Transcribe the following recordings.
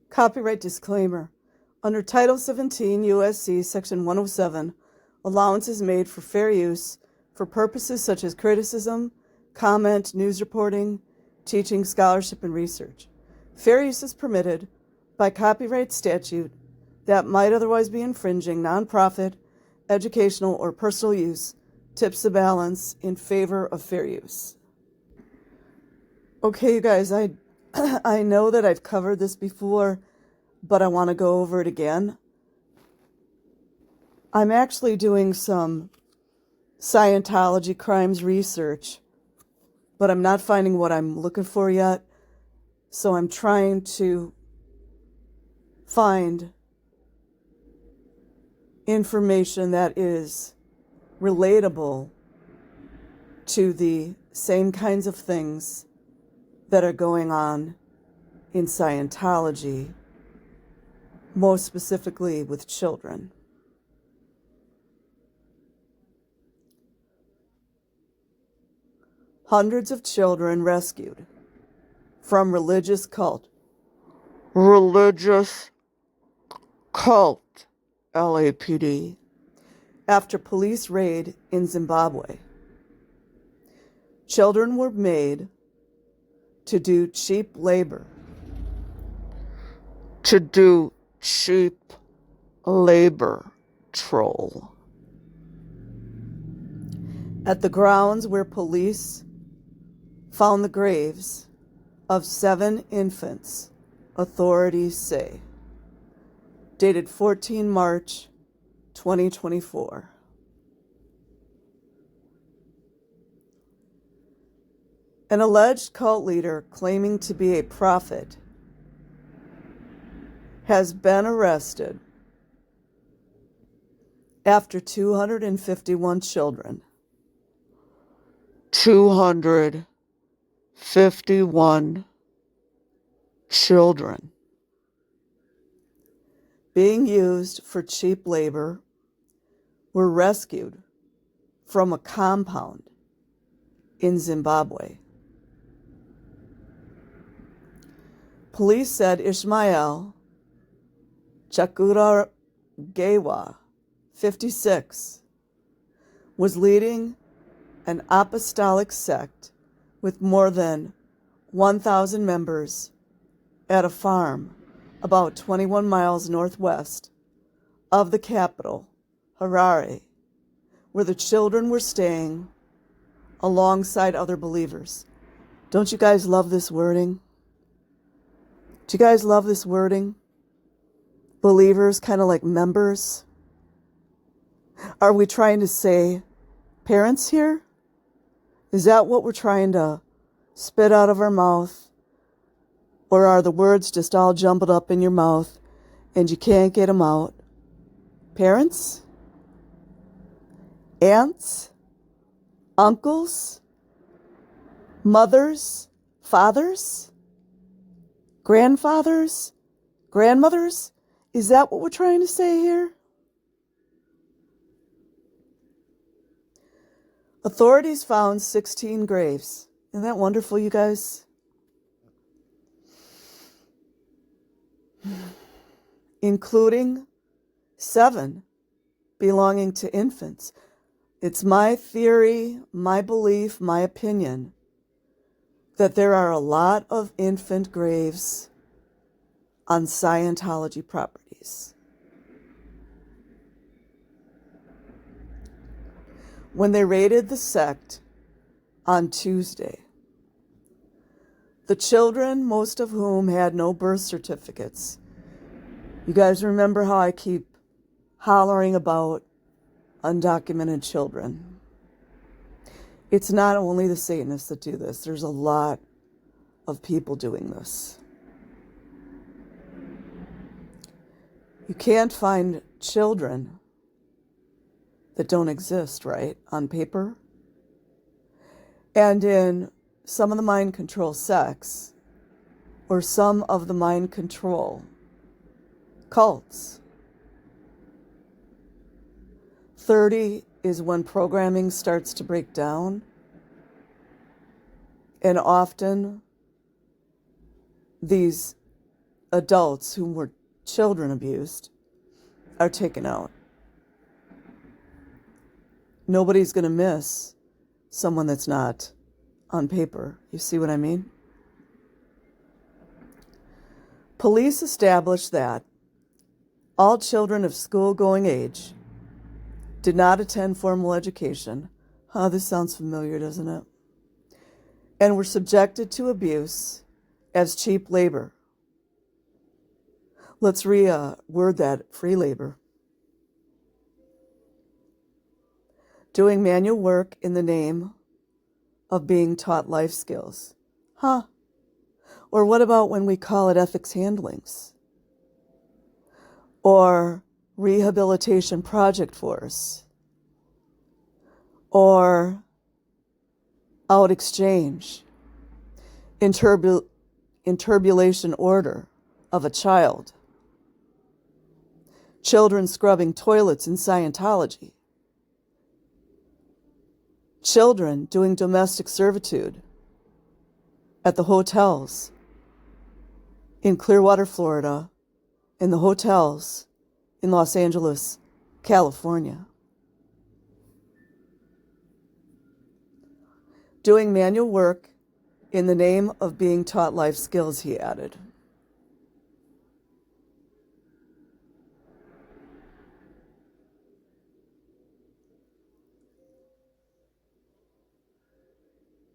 Copyright disclaimer. Under Title 17 U.S.C. Section 107, allowance is made for fair use for purposes such as criticism, comment, news reporting, teaching, scholarship, and research. Fair use is permitted by copyright statute that might otherwise be infringing. Nonprofit, educational, or personal use tips the balance in favor of fair use. Okay, you guys, I know that I've covered this before, but I want to go over it again. I'm actually doing some Scientology crimes research, but I'm not finding what I'm looking for yet. So I'm trying to find information that is relatable to the same kinds of things that are going on in Scientology, most specifically with children. Hundreds of children rescued from religious cult, LAPD, after police raid in Zimbabwe. Children were made to do cheap labor. Troll. At the grounds where police found the graves of 7 infants, authorities say. Dated 14 March 2024. An alleged cult leader claiming to be a prophet has been arrested after 251 children. 251 children being used for cheap labor were rescued from a compound in Zimbabwe. Police said Ishmael Chakuragawa, 56, was leading an apostolic sect with more than 1,000 members at a farm about 21 miles northwest of the capital, Harare, where the children were staying alongside other believers. Don't you guys love this wording? Do you guys love this wording? Believers, kind of like members. Are we trying to say parents here? Is that what we're trying to spit out of our mouth? Or are the words just all jumbled up in your mouth and you can't get them out? Parents? Aunts? Uncles? Mothers? Fathers? Grandfathers? Grandmothers? Is that what we're trying to say here? Authorities found 16 graves. Isn't that wonderful, you guys? Including 7 belonging to infants. It's my theory, my belief, my opinion that there are a lot of infant graves on Scientology properties. When they raided the sect on Tuesday, the children, most of whom had no birth certificates. You guys remember how I keep hollering about undocumented children? It's not only the Satanists that do this. There's a lot of people doing this. You can't find children that don't exist, right, on paper. And in some of the mind control sects, or some of the mind control cults, 30 is when programming starts to break down, and often these adults who were children abused are taken out. Nobody's going to miss someone that's not on paper. You see what I mean? Police established that all children of school-going age did not attend formal education. This sounds familiar, doesn't it? And were subjected to abuse as cheap labor. Let's reword that: free labor. Doing manual work in the name of being taught life skills. Or what about when we call it ethics handlings? Or rehabilitation project force? Or out exchange? Interpolation order of a child? Children scrubbing toilets in Scientology? Children doing domestic servitude at the hotels in Clearwater, Florida, in the hotels in Los Angeles, California. Doing manual work in the name of being taught life skills, he added.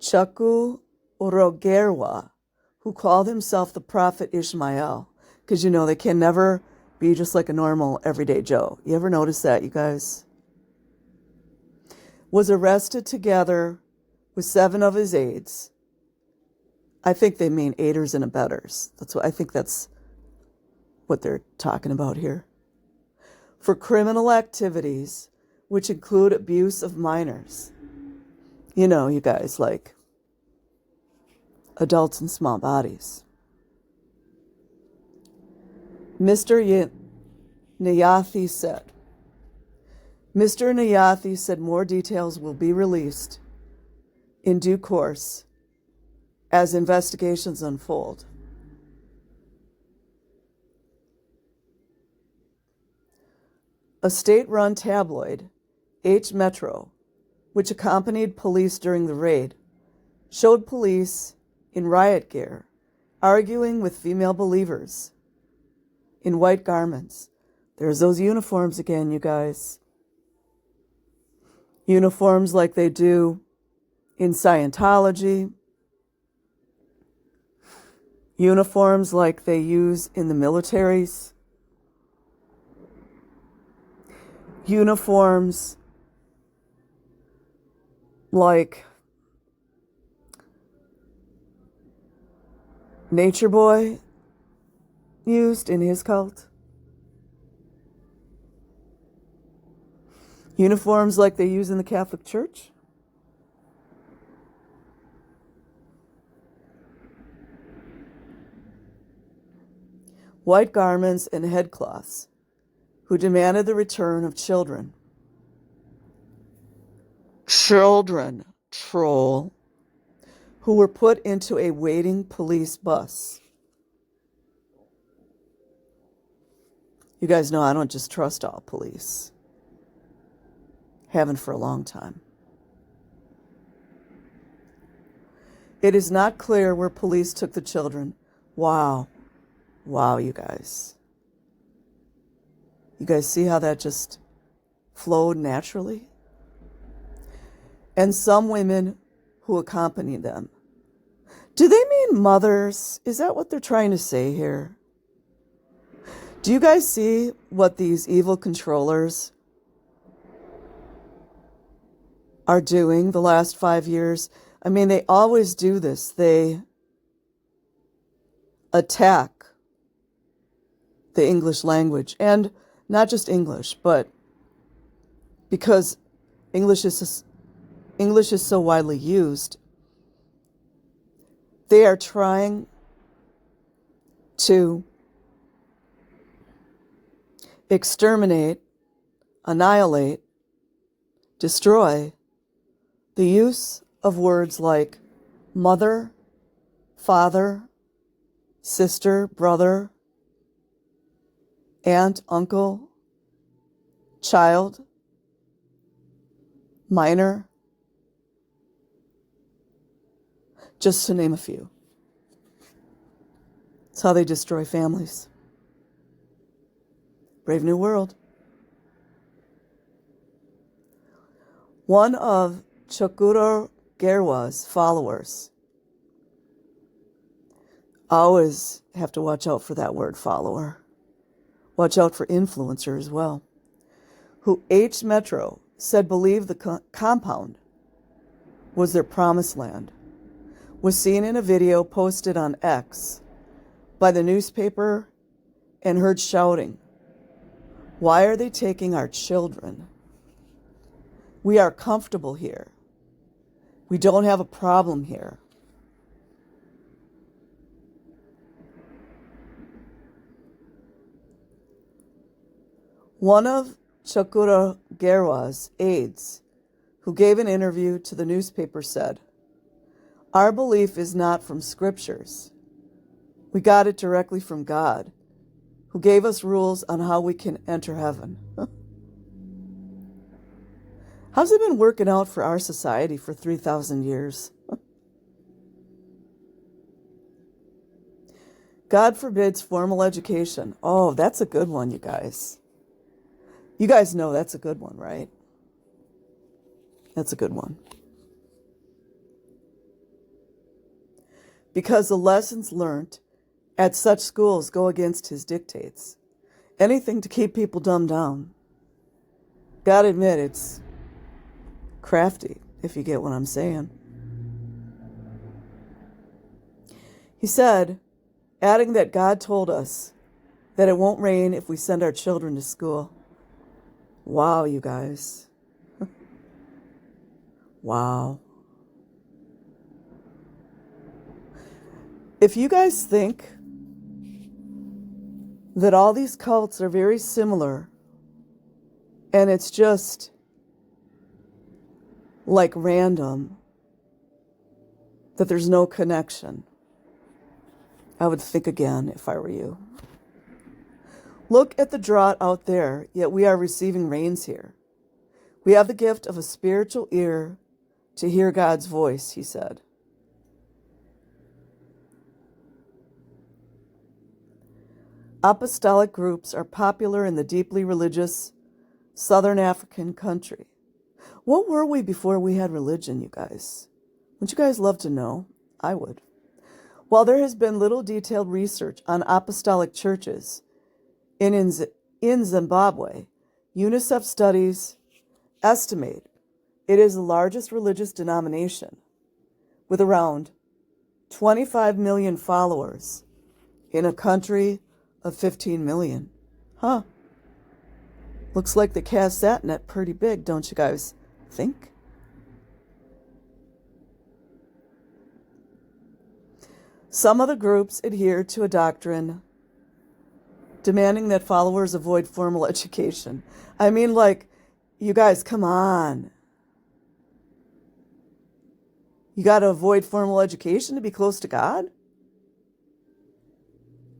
Chuku Orogerwa, who called himself the Prophet Ishmael, because they can never be just like a normal everyday Joe. You ever notice that, you guys? Was arrested together with 7 of his aides. I think they mean aiders and abettors. I think that's what they're talking about here. For criminal activities, which include abuse of minors. You guys, like adults in small bodies. Mr. Nayathi said more details will be released in due course as investigations unfold. A state-run tabloid, H Metro, which accompanied police during the raid, showed police in riot gear arguing with female believers in white garments. There's those uniforms again, you guys. Uniforms like they do in Scientology. Uniforms like they use in the militaries. Uniforms like Nature Boy used in his cult. Uniforms like they use in the Catholic Church. White garments and headcloths, who demanded the return of children. Children, troll, who were put into a waiting police bus. You guys know I don't just trust all police. Haven't for a long time. It is not clear where police took the children. Wow, you guys. You guys see how that just flowed naturally? And some women who accompanied them. Do they mean mothers? Is that what they're trying to say here? Do you guys see what these evil controllers are doing the last 5 years? I mean, they always do this. They attack the English language, and not just English, but because English is so widely used, they are trying to exterminate, annihilate, destroy the use of words like mother, father, sister, brother, aunt, uncle, child, minor, just to name a few. It's how they destroy families. Brave New World. One of Chokuro Gerwa's followers, always have to watch out for that word follower. Watch out for influencer as well. Who H Metro said believed the compound was their promised land, was seen in a video posted on X by the newspaper and heard shouting, "Why are they taking our children? We are comfortable here. We don't have a problem here." One of Chokuro Gerwa's aides, who gave an interview to the newspaper, said, "Our belief is not from scriptures. We got it directly from God, who gave us rules on how we can enter heaven." How's it been working out for our society for 3,000 years? God forbids formal education. Oh, that's a good one, you guys. You guys know that's a good one, right? That's a good one. Because the lessons learned at such schools go against his dictates. Anything to keep people dumbed down. Gotta admit, it's crafty, if you get what I'm saying. He said, adding that God told us that it won't rain if we send our children to school. Wow, you guys. Wow. If you guys think that all these cults are very similar and it's just like random, that there's no connection, I would think again if I were you. Look at the drought out there, yet we are receiving rains here. We have the gift of a spiritual ear to hear God's voice, he said. Apostolic groups are popular in the deeply religious Southern African country. What were we before we had religion, you guys? Wouldn't you guys love to know? I would. While there has been little detailed research on apostolic churches in Zimbabwe, UNICEF studies estimate it is the largest religious denomination with around 25 million followers in a country of 15 million. Huh. Looks like they cast that net pretty big, don't you guys think? Some of the groups adhere to a doctrine demanding that followers avoid formal education. I mean, like, you guys, come on. You got to avoid formal education to be close to God?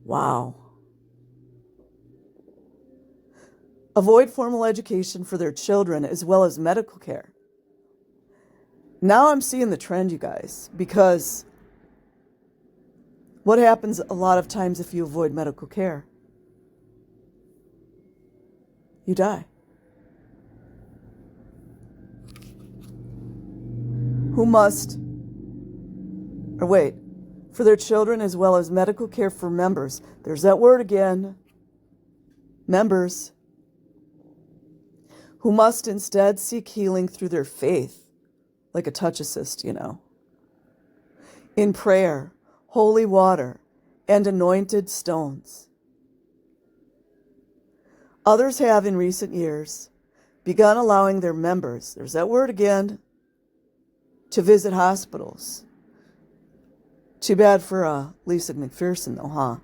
Wow. Avoid formal education for their children as well as medical care. Now I'm seeing the trend, you guys, because what happens a lot of times if you avoid medical care? You die. For their children as well as medical care for members. There's that word again. Members. Who must instead seek healing through their faith, like a touch assist, you know. In prayer, holy water, and anointed stones. Others have in recent years begun allowing their members, there's that word again, to visit hospitals. Too bad for Lisa McPherson though, huh?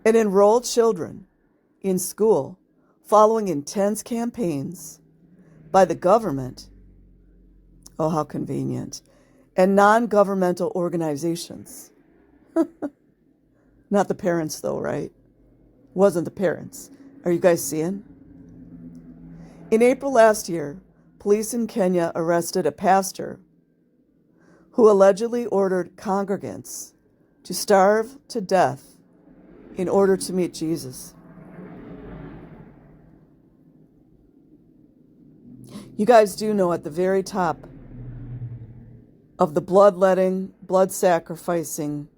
And enroll children in school following intense campaigns by the government, oh how convenient, and non-governmental organizations. Not the parents though, right? Wasn't the parents. Are you guys seeing? In April last year, police in Kenya arrested a pastor who allegedly ordered congregants to starve to death in order to meet Jesus. You guys do know at the very top of the bloodletting, blood sacrificing,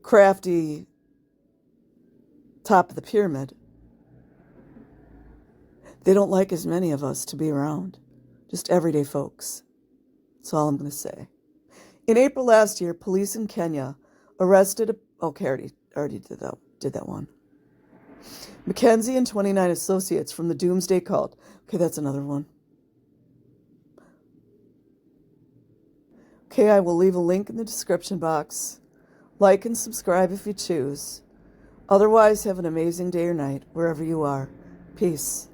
crafty top of the pyramid, they don't like as many of us to be around. Just everyday folks. That's all I'm going to say. In April last year, police in Kenya arrested already did that one. Mackenzie and 29 associates from the Doomsday Cult. Okay, that's another one. Okay, I will leave a link in the description box. Like and subscribe if you choose. Otherwise, have an amazing day or night, wherever you are. Peace.